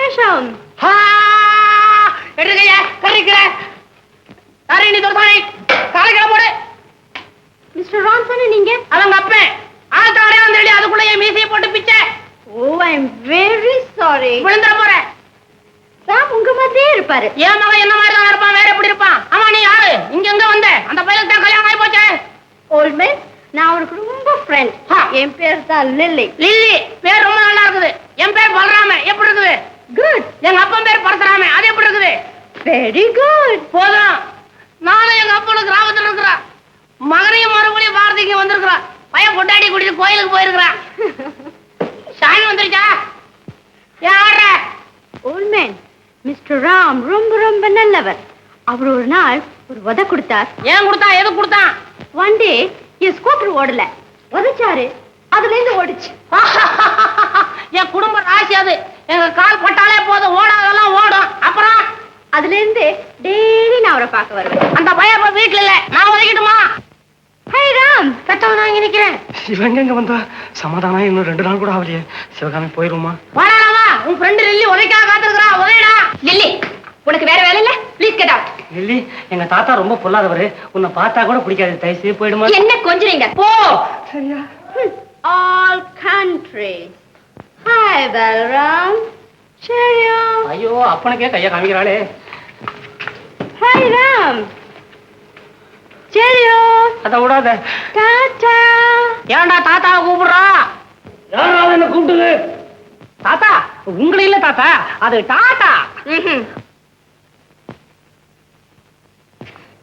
வேஷம். எடுக்கையா கறிக்கிற யாரை நீ தொடுத்தானே காலைக்கிற போடு. மிஸ்டர் ராம்சன் நீங்க? அவங்க அப்பன் ஆள் தாடே வந்து அதுக்குள்ள என் மீசையை போட்டு பிச்சை. ஓ ஐ எம் வெரி சாரி. விழுந்துற போறேன். ராம் உங்க மாதிரியே இருப்பாரு. என் மகன் என்ன மாதிரி தான் இருப்பான், வேற எப்படி இருப்பான்? ஆமா நீ யாரு, இங்க எங்க வந்த? அந்த பையனுக்கு தான் கல்யாணம் ஆகி போச்சு. ஓல்ட் மேன், நான் அவருக்கு ரொம்ப ஃப்ரெண்ட். என் பேர் தான் லில்லி. லில்லி பேர் ரொம்ப நல்லா இருக்குது. என் பேர் பலராம, எப்படி இருக்குது? குட். எங்க அப்பன் பேர் பரசுராம, அது எப்படி இருக்குது? Very good. போதும். நானும் எங்க அப்பனும் கிராமத்துல இருக்கிறான். மகனையும் மறுபடியும் பாரதிக்கு வந்திருக்கிறான். பையன் பொட்டாடி கூட்டிட்டு கோயிலுக்கு போயிருக்கிறான். சாமி வந்துருச்சா? ஏன் ஆடுற? ஓல்ட் மேன், மிஸ்டர் ராம் ரொம்ப ரொம்ப நல்லவர். அவர் ஒரு நாள் ஒரு உதை கொடுத்தார். ஏன் கொடுத்தான், எது கொடுத்தான்? ஒன் டே என் ஸ்கூட்டர் ஓடல, உதைச்சாரு, அதுல இருந்து ஓடிச்சு. என் குடும்ப ராசி அது. எங்க கால் பட்டாலே போதும், ஓடாதெல்லாம் ஓடும். அப்புறம் அதுல இருந்து டெய்லி நான் அவரை பார்க்க வருவேன். அந்த பையன் இப்ப வீட்டுல இல்ல, நான் உதைக்கட்டுமா? ஹே ராம், கட்டவன் நான் இங்க நிக்கிறேன். இவங்க எங்க வந்தா சமாதானம் இன்னும் 2 நாள் கூட ஆகலையே. சிவகாமி போயிருமா? வாடாமா, உன் ஃப்ரெண்ட் லில்லி உதைக்காக காத்திருக்கிறா. உதைடா. லில்லி, உனக்கு வேற வேலை இல்ல? Please get out. லில்லி, எங்க தாத்தா ரொம்ப பொல்லாதவரு. உன்னை பார்த்தா கூட பிடிக்காது. தயவுசெய்து போயிடுமா? என்ன கொஞ்சறீங்க? போ. சரியா? All countries. Hi Balram. Cheerio. ஐயோ, அப்பனுக்கே கைய காமிக்கிறாளே. Hi Ram. Cheerio. அத விடாத. Tata. ஏன்டா தாத்தாவை கூப்பிடுறா? யாராவது என்ன கூப்பிடுது? தாத்தா உங்களை இல்ல தாத்தா, அது டாட்டா.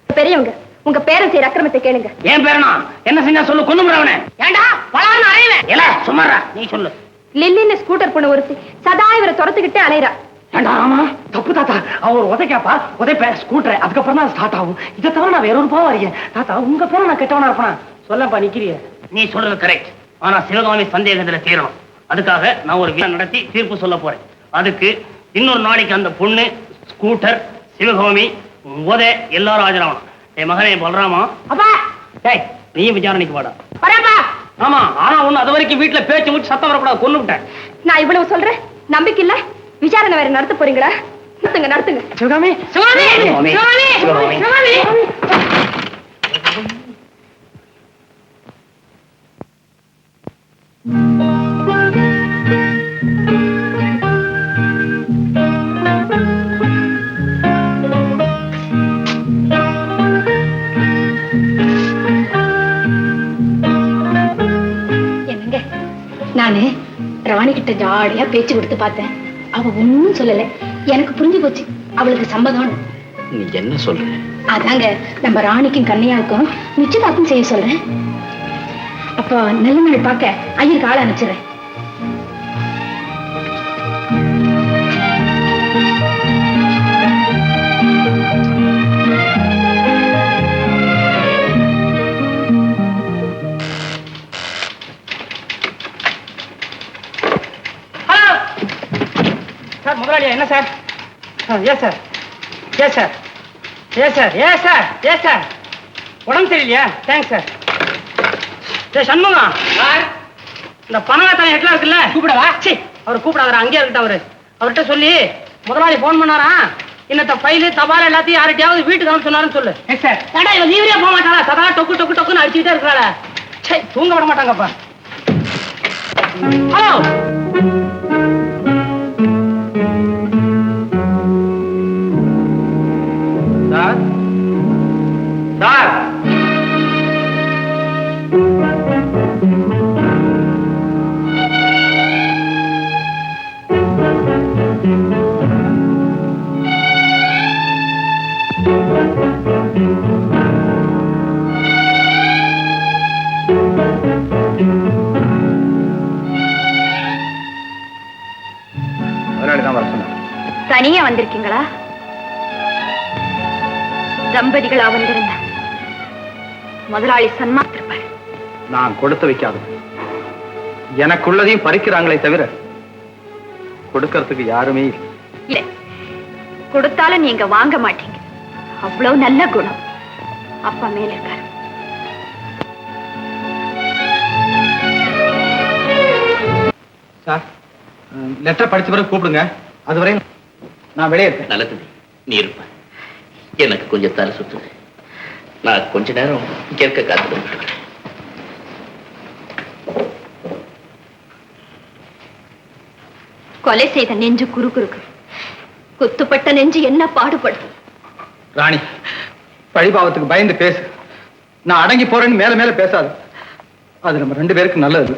பெரியவங்க, உங்க பேரன் செய்யற அக்கிரமத்தை கேளுங்க. ஏன் பேரனா என்ன செஞ்சா சொல்லு, கொன்னுறவனே. ஏன்டா பலான்னு அறையவேன். இல்ல சும்மாறா, நீ சொல்லு. லில்லின்னு ஸ்கூட்டர் பொண்ணு ஒருத்தி சதா இவரை துரத்துக்கிட்டே அலையறா. ஏண்டா ஆமா, தப்பு தாத்தா. அவர் உதைக்காப்பா, உதைப்ப ஸ்கூட்டர், அதுக்கப்புறம் தான் ஸ்டார்ட் ஆகும். இதை தவிர நான் வேற ஒரு பாவம் அறியேன். தாத்தா உங்க பேரை நான் கெட்டவனா இருப்பேனா? சொல்லப்பா, நிக்கிறிய. நீ சொல்றது கரெக்ட். ஆனா சிவகாமி சந்தேகத்துல தீரணும். அதுக்காக நான் ஒரு விசாரணை நடத்தி தீர்ப்பு சொல்ல போறேன். அதுக்கு இன்னொரு நாளைக்கு அந்த பொண்ணு, ஸ்கூட்டர், சிவகாமி, உதை எல்லாரும் ஆஜராகணும். என் மகனே பலராமா. அப்பா டேய், நீயும் விசாரணைக்கு வாடா. வரப்பா. ஆமா, ஆனா ஒண்ணு, அது வரைக்கும் வீட்டுல பேச்சு மூச்சு சத்தம் வரக்கூடாது, கொன்னு விட்டேன். நான் இவ்வளவு சொல்றேன், நம்பிக்கை இல்ல? விசாரணை வேற நடத்த போறீங்களா? நடத்துங்க நடத்துங்க. சிவகாமி, சிவகாமி, சிவகாமி, சிவகாமி. என்னங்க, நானு ராணி கிட்ட ஜாலியா பேச்சு கொடுத்து பார்த்தேன். அவ ஒன்னும் சொல்லல. எனக்கு புரிஞ்சு போச்சு அவளுக்கு சம்மதம். நீ என்ன சொல்ற? அதாங்க, நம்ம ராணிக்கும் கண்ணையாவுக்கும் நிச்சயதார்த்தம் செய்ய சொல்றேன். அப்போ நல்ல நாள் பார்க்க ஐயருக்கு ஆள் அனுப்பிச்சிடுறேன். சார், முதலாளியா? என்ன சார்? ஏ சார், ஏ சார், ஏ சார், ஏ சார், ஏ சார், உடம்பு சரியில்லையா? Thanks sir. ஏ சண்முகம், இந்த பணக்காரத்தனை ஹெட்லாம் இருக்குல்ல, கூப்பிடவா? சி, அவர் கூப்பிடாதரா, அங்கேயே இருக்கட்டும். அவர்கிட்ட சொல்லி முதலாளி போன் பண்ணாரா, இன்னத்த ஃபைலு தபால் எல்லாத்தையும் யார்கிட்டயாவது வீட்டுக்கு அனுப்ப சொன்னாருன்னு சொல்லு. சார், ஏடா இவன் லீவ்லயே போக மாட்டாளா? சதா டொக்கு டொக்கு டொக்குன்னு அடிச்சுக்கிட்டே இருக்கிறாளா? சரி, தூங்க விட மாட்டாங்கப்பா. ஹலோ சார், சார், தனியா வந்திருக்கீங்களா? தம்பதிகளா வந்திருந்தா முதலாளி சன்மாத்திருப்பார். நான் கொடுத்து வைக்காது, எனக்குள்ளதையும் பறிக்கிறாங்களே தவிர கொடுக்கறதுக்கு யாருமே இல்லை. இல்ல, கொடுத்தாலும் நீங்க வாங்க மாட்டீங்க. அவ்வளவு நல்ல குணம் அப்பா மேல இருக்காரு. சார், லெட்டர் படிச்ச பிறகு கூப்பிடுங்க, அதுவரை நான் வெளியே இருப்பேன். நல்லது, நீ இருப்ப. எனக்கு கொஞ்சம் தலை சுத்துது. நான் கொஞ்ச நேரம் கேட்க காத்துட்டு. கொலை செய்த நெஞ்சு குறுகுறுக்கு, குத்துப்பட்ட நெஞ்சு என்ன பாடுபடும்? ராணி, பழிபாவத்துக்கு பயந்து பேசு. நான் அடங்கி போறேன்னு மேல மேல பேசாது. அது நம்ம 2 பேருக்கு நல்லது.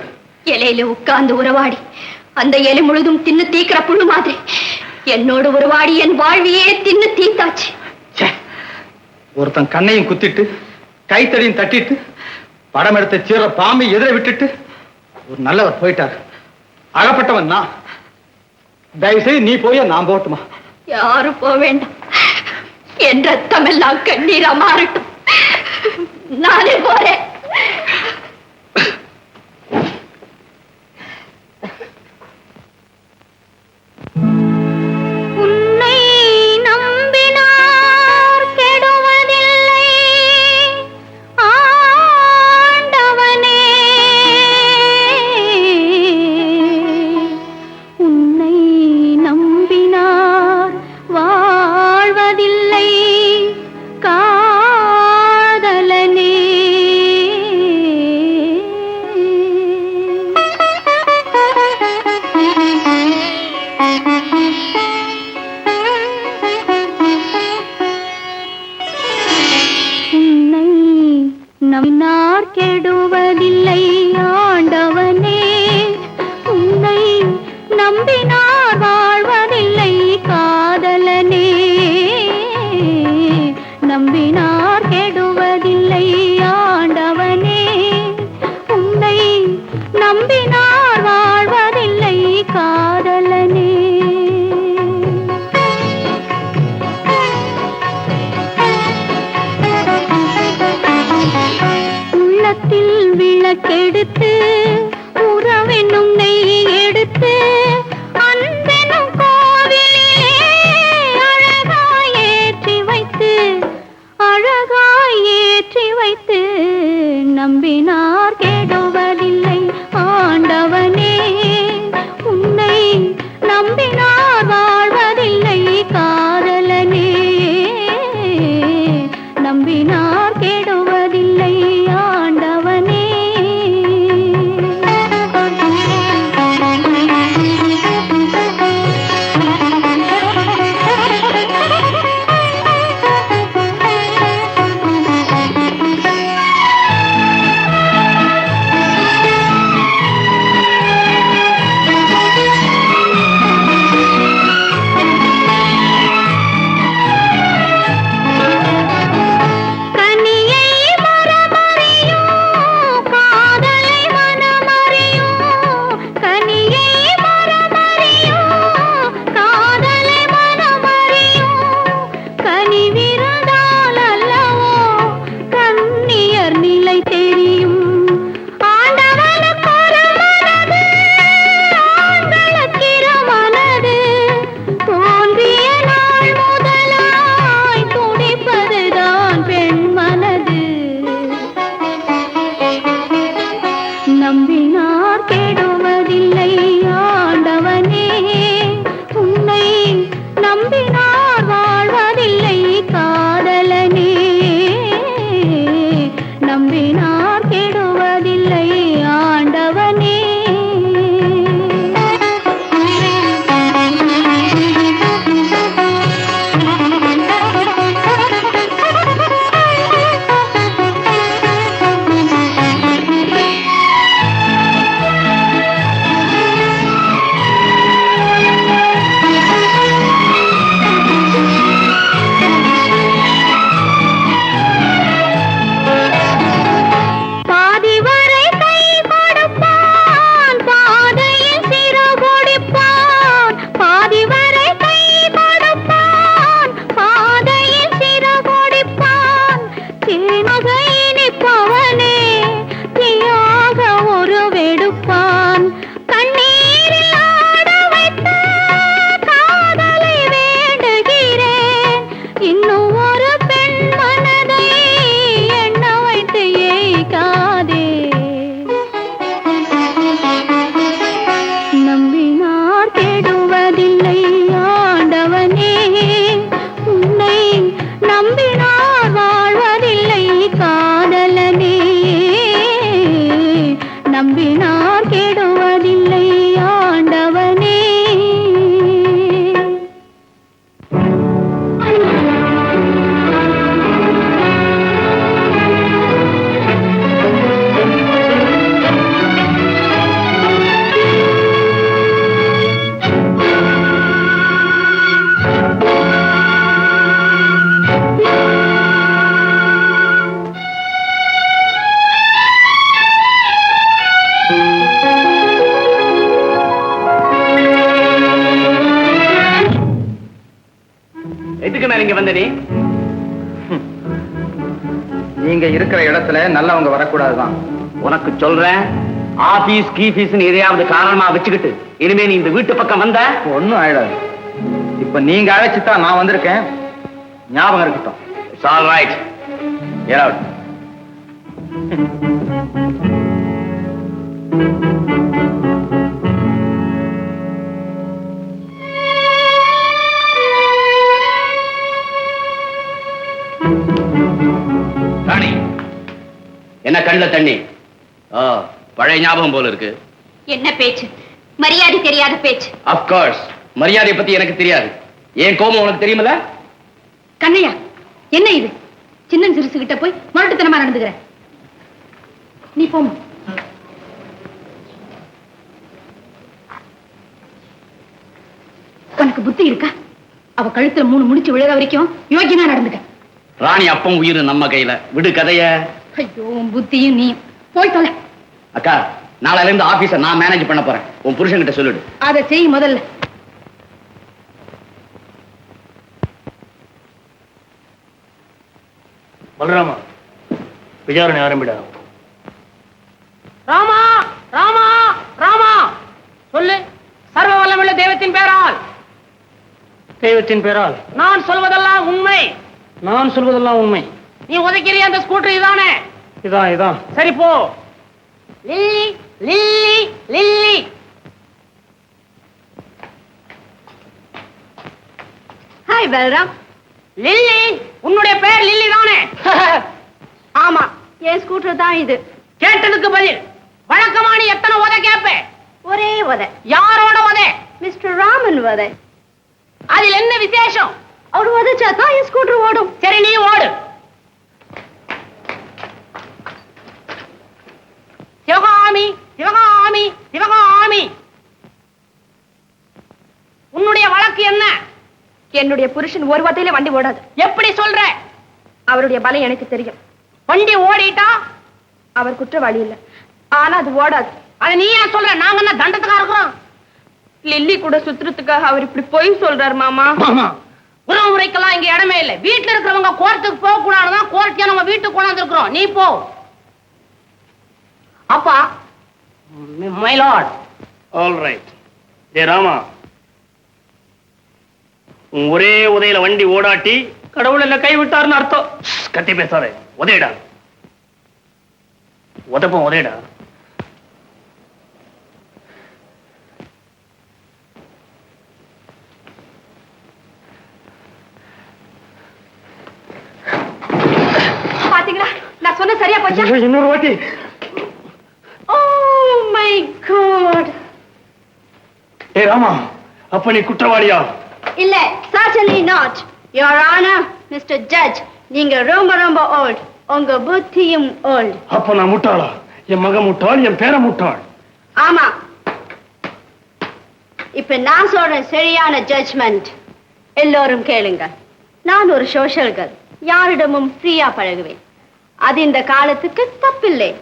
இலையில உட்கார்ந்து உறவாடி அந்த இலை முழுதும் தின்னு தீக்கிற புண்ணு மாதிரி என்னோட உறவாடி என் வாழ்வியே தின்னு தீத்தாச்சு. ஒருத்தன் கண்ணையும் குத்திட்டு கைத்தடியும் தட்டிட்டு படம் எடுத்த சீர பாம்பை எதிர விட்டுட்டு ஒரு நல்லவர் போயிட்டார். அகப்பட்டவன் நான். தயவுசெய்து நீ போய் நான் போட்டுமா? யாரும் போக வேண்டாம். என் ரத்தம் எல்லாம் கண்ணீரா மாறட்டும். நானே போறேன். எதுக்கு மேல இங்க வந்த நீ? நீங்க இருக்கிற இடத்துல நல்லவங்க வரக்கூடாதுதான். உனக்கு சொல்றேன், ஆபீஸ் கீபீஸ் எதையாவது காரணமா வச்சுக்கிட்டு இனிமே நீ இந்த வீட்டு பக்கம் வந்த ஒண்ணும் ஆயிடாது. இப்ப நீங்க அழைச்சுதான் நான் வந்திருக்கேன், ஞாபகம் இருக்கட்டும். It's all right. Get out. Rani, என்ன கண்ணுல தண்ணி? பழைய ஞாபகம் போல இருக்கு. என்ன பேச்சு? மரியாதை தெரியாத பேச்சு. ஆஃப் கோர்ஸ், மரியாதை பத்தி எனக்கு தெரியாது. ஏன் கோபம் உனக்கு தெரியுமல? கண்ணையா, என்ன இது? சின்ன சிறுசு கிட்ட போய் முரட்டுத்தனமா நடந்துக்கிற. நீ போமா. உனக்கு புத்தி இருக்கா? அவ கழுத்துல 3 முடிச்சு விழுற வரைக்கும் யோகியமா நடந்துக்க. ராணி அப்பம் உயிர் நம்ம கையில. விடு கதைய. ஐயோ, புத்தியும் நீ போய் தொலை. அக்கா, நாளையில இருந்து ஆபீஸ நான் மேனேஜ் பண்ண போறேன். உன் புருஷன் கிட்ட சொல்லிடு. அதை செய் முதல்ல. பலராமா, விசாரணை ஆரம்பிடா. ராமா, ராமா, ராமா, சொல்லு. சர்வ வல்லமுள்ள தெய்வத்தின் பேரால். தெய்வத்தின் பேரால் நான் சொல்வதெல்லாம் உண்மை. நான் சொல்வதெல்லாம் உண்மை. நீ உதைக்கிறிய அந்த ஸ்கூட்டர் இதானே? இதான். சரி போ. Lily, Lily, Lily. Hi Balaram. Lily, உன்னுடைய பேர் லில்லி தானே? ஆமா, என் ஸ்கூட்டர் தான் இது. கேட்டதுக்கு பதில். வழக்கமா நீ எத்தனை உதை கேப்ப? ஒரே உதை. யாரோட உதை? மிஸ்டர் ராமன் உதை. அதில் என்ன விசேஷம்? அவர் உதைச்சாதான் என் ஸ்கூட்டர் ஓடும். சரி, நீ ஓடு. சிவகாமி, சிவகாமி, சிவகாமி, உன்னுடைய வழக்கு என்ன? என்னுடைய புருஷன் ஒரு வார்த்தையில வண்டி ஓடாது. எப்படி சொல்ற? அவருடைய பலம் எனக்கு தெரியும். வண்டி ஓடிட்டா அவர் குற்றவாளி இல்ல, ஆனா அது ஓடாது. அதை நீ ஏன் சொல்ற? நாங்க என்ன தண்டத்துக்கா இருக்கிறோம்? லில்லி கூட சுத்துறதுக்காக அவர் இப்படி பொய் சொல்றாரு மாமா. உறவு முறைக்கெல்லாம் இங்க இடமே இல்லை. வீட்டுல இருக்கிறவங்க கோர்ட்டுக்கு போக கூடாதுதான் கோர்ட்டே நம்ம வீட்டுக்கு கொண்டாந்து இருக்கிறோம். நீ போ. அப்பா, மை லார்ட். All right. ஏ ராமா, உன் ஒரே உதையில வண்டி ஓடாட்டி கடவுள் என்ன கைவிட்டார்னு அர்த்தம். கத்தி பேசாத. உதையடா. உதப்பம் உதையடா. பாத்தீங்களா, நான் சொன்ன சரியா போச்சா? இன்னொரு வாட்டி. Oh my God. ஏ ராமா, அப்ப நீ குற்றவாளியா? இல்ல, certainly not. Your Honor, Mr. Judge, நீங்க ரொம்ப ரொம்ப old. உங்க புத்தியும் old. அப்ப நான் முட்டாளா? என் மக முட்டாள், என் பேர முட்டாள். ஆமா. இப்ப நான் சொல்ற சரியான ஜட்ஜ்மெண்ட் எல்லோரும் கேளுங்க. நான் ஒரு சோஷியல் கேர்ள். யாரிடமும் ஃப்ரீயா பழகுவேன். அது இந்த காலத்துக்கு தப்பில்லை.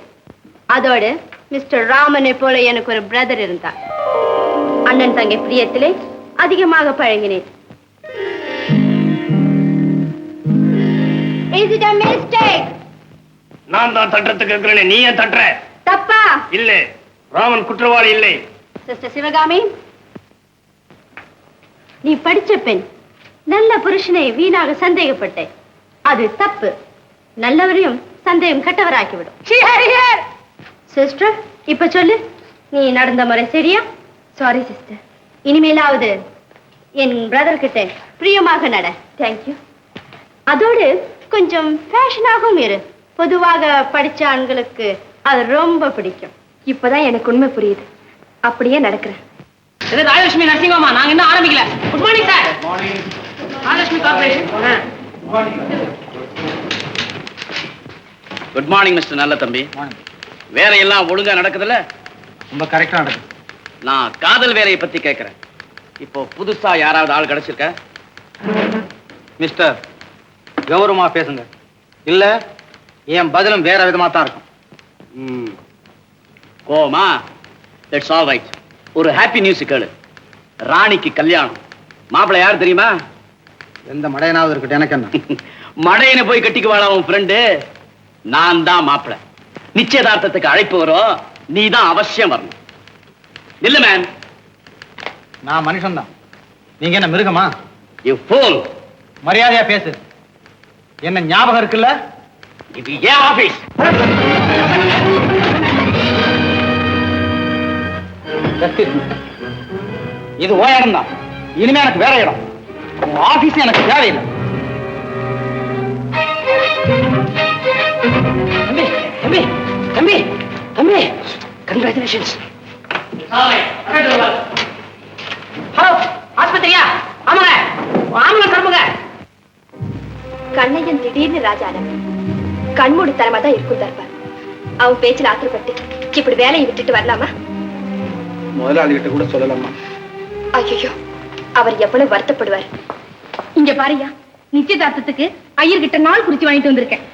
அதோடு மிஸ்டர் ராமனை போல எனக்கு ஒரு பிரதர் இருந்தார். அண்ணன் தங்கை பிரியத்திலே அதிகமாக பழகினேன். Is it a mistake? நான் தான் தட்டுறதுக்கு இருக்கிறேன், நீ ஏன் தட்டுற? தப்பா? இல்ல, ராமன் குற்றவாளி இல்லை. சிஸ்டர் சிவகாமி, நீ படிச்ச பெண். நல்ல புருஷனை வீணாக சந்தேகப்பட்டேன். அது தப்பு. நல்லவரையும் சந்தேகம் கட்டவராக்கிவிடும். சிஸ்டர், இப்ப சொல்லு, நீ நடந்த முறை சரியா? சாரி சிஸ்டர், இனிமேலாவது என் பிரதர் கிட்ட பிரியமாக நட. தேங்க்யூ. அதோடு கொஞ்சம் ஃபேஷனாகவும் இரு. பொதுவாக படிச்ச ஆண்களுக்கு அது ரொம்ப பிடிக்கும். இப்பதான் எனக்கு உண்மை புரியுது. அப்படியே நடக்கிறேன். இது ராஜலட்சுமி நர்சிங் ஹோமா? நாங்க இன்னும் ஆரம்பிக்கல. Good morning sir. Rajalakshmi corporation. Good morning mister நல்ல தம்பி. வேலையெல்லாம் ஒழுங்கா நடக்குதுல்ல? ரொம்ப கரெக்டா நடக்குது. நான் காதல் வேலையை பத்தி கேட்கிறேன். இப்போ புதுசா யாராவது ஆள் கிடைச்சிருக்க? மிஸ்டர், கௌரவமா பேசுங்க. இல்ல என் பதிலும் வேற விதமா தான் இருக்கும். Coma, that's all right. ஒரு ஹாப்பி நியூஸ் கேளு. ராணிக்கு கல்யாணம். மாப்பிள்ளை யார் தெரியுமா? எந்த மடையனாவது இருக்கட்டும், எனக்கு என்ன? மடையனை போய் கட்டிக்குவாளா உன் ஃப்ரெண்டு? நான் தான் மாப்பிள. நிச்சயதார்த்தத்துக்கு அழைப்பு வரும், நீ தான் அவசியம் வரணும். இல்ல மேன், நான் மனுஷன்தான், நீங்க என்ன மிருகமா? You fool. மரியாதையா பேசு. என்ன ஞாபகம் இருக்குல்ல? இது ஏன் ஆபீஸ்? இது ஓ இடம் தான். இனிமே எனக்கு வேற இடம். ஆபீஸ் எனக்கு தேவையில்லை. தம்பி தம்பி தம்பி தம்பி, கங்க்ராச்சுலேஷன்ஸ். ஹலோ, ஆஸ்பத்திரியா? ஆமாங்க, ஆம்புலன்ஸ் அனுப்புங்க. கண்ணையன் திடீர்னு ராஜாராம் கண்மூடித்தனமா தான் இருக்கும் தர்பார். அவன் பேச்சில் ஆத்திரப்பட்டு இப்படி வேலையை விட்டுட்டு வரலாமா? முதலாளி கிட்ட கூட சொல்லலாமா? ஐயோ, அவர் எவ்வளவு வருத்தப்படுவார். இங்க பாருயா, நிச்சயதார்த்தத்துக்கு ஐயர்கிட்ட நாள் குறிச்சு வாங்கிட்டு வந்திருக்கேன்.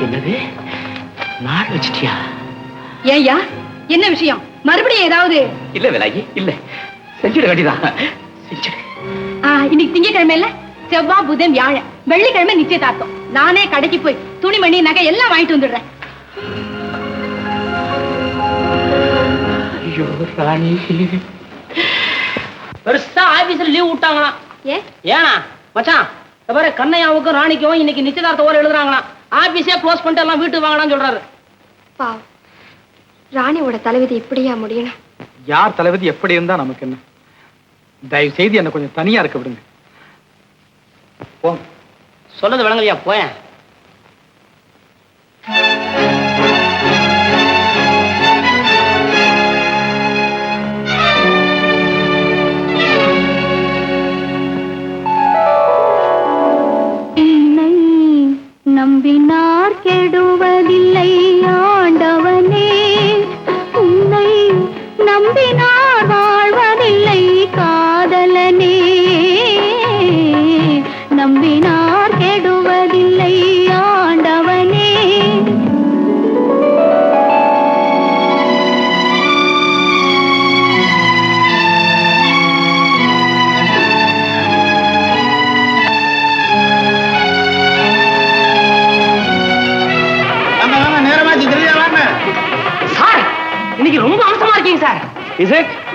என்னது, நாள் வச்சிட்டியா? ஏய்யா, என்ன விஷயம்? மறுபடியும் ஏதாவது? இல்ல வேலாயி, இல்ல, செஞ்சிட வேண்டியதான். செஞ்சிடு. இன்னைக்கு திங்கக்கிழமை இல்ல, செவ்வாய் புதன் வியாழன் வெள்ளிக்கிழமை நிச்சயதார்த்தம். நானே கடைக்கு போய் துணிமணி நகை எல்லாம் வாங்கிட்டு வந்துடுறேன். ஐயோ ராணி, பெருசா ஆபீஸ்ல லீவ் விட்டாங்களாம். ஏனா மச்சான், பாரு, கண்ணையாவுக்கும் ராணிக்கும் இன்னைக்கு நிச்சயதார்த்த ஓர எழுதுறாங்களாம். ஆபீஸே க்ளோஸ் பண்ணிட்டு எல்லாம் வீட்டுக்கு வாங்கலாம்னு சொல்றாரு. பாவம், ராணியோட தலைவிதி இப்படியா முடியணும்? யார் தலைவிதி எப்படி இருந்தா நமக்கு என்ன? தயவு செய்து என்ன கொஞ்சம் தனியா இருக்க விடுங்க. போங்க. சொல்லது விளங்கலையா? போயேன். நம்பினார் கெடுவதில்லை ஆண்டவனே, உன்னை நம்பினார் வாழ்வதில்லை காதலனே. நம்பினார் கெடுவதில்லை ஆண்டவனே. சார், இன்னைக்கு ரொம்ப அவசரமா இருக்கீங்க சார்.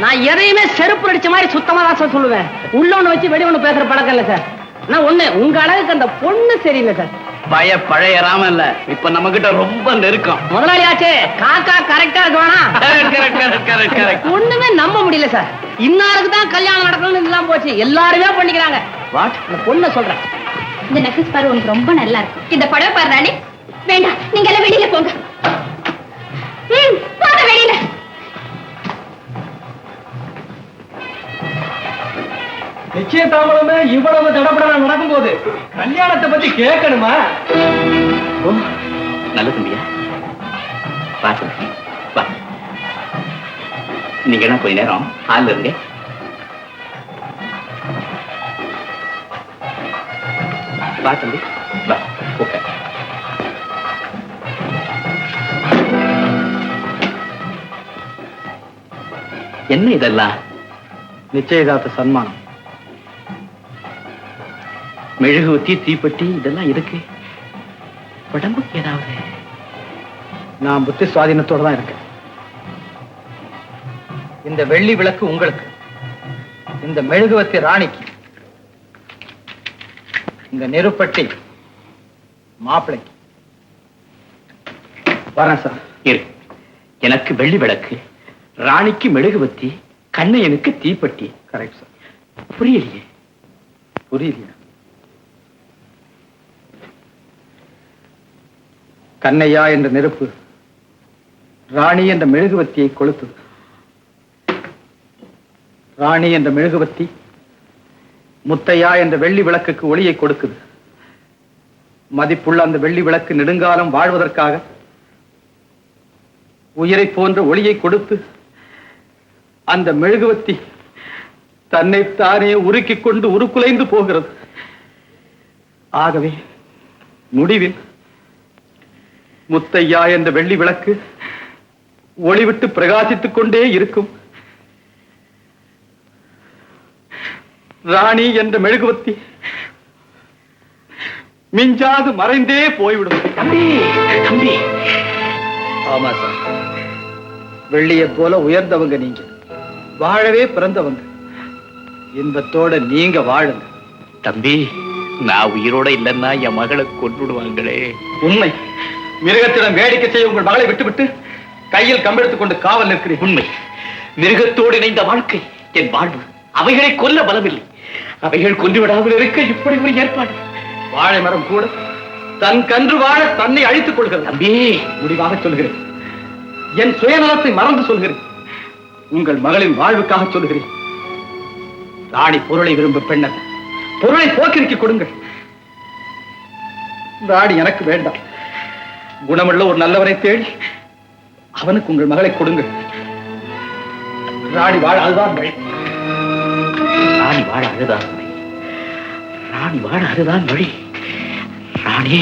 நான் எதையுமே செருப்பு அடிச்ச மாதிரி சுத்தமா தான் சார் சொல்லுவேன். உள்ள ஒண்ணு வச்சு வெளி ஒண்ணு பேசுற பழக்கம் இல்ல சார். நான் ஒண்ணு, உங்க அழகுக்கு அந்த பொண்ணு சரியில்லை சார். பழைய ராம இல்ல, இப்ப நம்ம கிட்ட ரொம்ப நெருக்கம். முதலாளியாச்சே, காக்கா கரெக்டா இருக்குவானா? ஒண்ணுமே நம்ப முடியல சார். இன்னாருக்கு தான் கல்யாணம் நடக்கணும்னு எல்லாம் போச்சு, எல்லாருமே பண்ணிக்கிறாங்க. வாட்? அந்த பொண்ணை சொல்றேன். இந்த நெக்லஸ் பாரு, உனக்கு ரொம்ப நல்லா இருக்கு. இந்த படம் பாரு ராணி. வேண்டாம், நீங்க எல்லாம் வெளியில போங்க. போங்க வெளியில. நிச்சயதாமலமே இவ்வளவு தடப்பட நடக்கும் போது கல்யாணத்தை பத்தி கேட்கணுமா? ஓ, நல்ல தம்பியா. பாத்து வா, நீங்க என்ன கொஞ்ச நேரம் ஹால்ல இருங்க. வா தம்பி, வா, ஓகே. என்ன இதெல்லாம்? நிச்சயதார்த்த சன்மானம். மெழுகுவத்தி, தீப்பெட்டி, இதெல்லாம் இருக்கு. உடம்புக்கு ஏதாவது? நான் புத்தி சுவாதீனத்தோட தான் இருக்கேன். இந்த வெள்ளி விளக்கு உங்களுக்கு, இந்த மெழுகுவத்தி ராணிக்கு, இந்த நெருப்பட்டி மாப்பிளைக்கு. வரேன் சார். இரு. எனக்கு வெள்ளி விளக்கு, ராணிக்கு மெழுகுவத்தி, கண்ணையனுக்கு தீப்பெட்டி. Correct sir. புரியலையே. புரியலையா? கண்ணையா என்ற நெருப்பு ராணி என்ற மெழுகுவத்தியை கொளுத்தது. ராணி என்ற மெழுகுவத்தி முத்தையா என்ற வெள்ளி விளக்குக்கு ஒளியை கொடுக்குது. மதிப்புள்ள அந்த வெள்ளி விளக்கு நெடுங்காலம் வாழ்வதற்காக உயிரை போன்ற ஒளியை கொடுத்து அந்த மெழுகுவத்தி தன்னைத்தானே உருக்கிக் கொண்டு உருக்குலைந்து போகிறது. ஆகவே முடிவில் முத்தையா என்ற வெள்ளி விளக்கு ஒளிவிட்டு பிரகாசித்துக் கொண்டே இருக்கும். ராணி என்ற மெழுகுவத்தி மிஞ்சாது மறைந்தே போய்விடும். தம்பி தம்பி, ஆமா சார், வெள்ளியை போல உயர்ந்தவங்க நீங்க, வாழவே பிறந்தவங்க. இன்பத்தோட நீங்க வாழுங்க. தம்பி, நான் உயிரோட இல்லைன்னா என் மகளை கொண்டுடுவாங்களே. உண்மை. மிருகத்திடம் வேடிக்கை செய்ய உங்கள் மகளை விட்டுவிட்டு கையில் கம்பெடுத்துக் கொண்டு காவல் நிற்கிறேன். உண்மை. மிருகத்தோடு இணைந்த வாழ்க்கை என் வாழ்வு. அவைகளை கொல்ல பலமில்லை. அவைகள் கொண்டு விடாமல் இருக்க இப்படி ஒரு ஏற்பாடு. வாழை மரம் கூட தன் கன்று வாழ தன்னை அழித்துக் கொள்கிறது. தம்பி, முடிவாக சொல்கிறேன், என் சுயநலத்தை மறந்து சொல்கிறேன். உங்கள் மகளின் வாழ்வுக்காக சொல்கிறேன். ராணி பொருளை விரும்பும் பெண்ணர், பொருளை போக்கிருக்கி கொடுங்கள். ராணி எனக்கு வேண்டாம். குணமுள்ள ஒரு நல்லவரை தேடி அவனுக்கு உங்கள் மகளை கொடுங்கள். ராணி வாழ அதுதான் வழி. ராணி வாழ அதுதான் வழி. ராணி வாழ அதுதான் வழி. ராணியே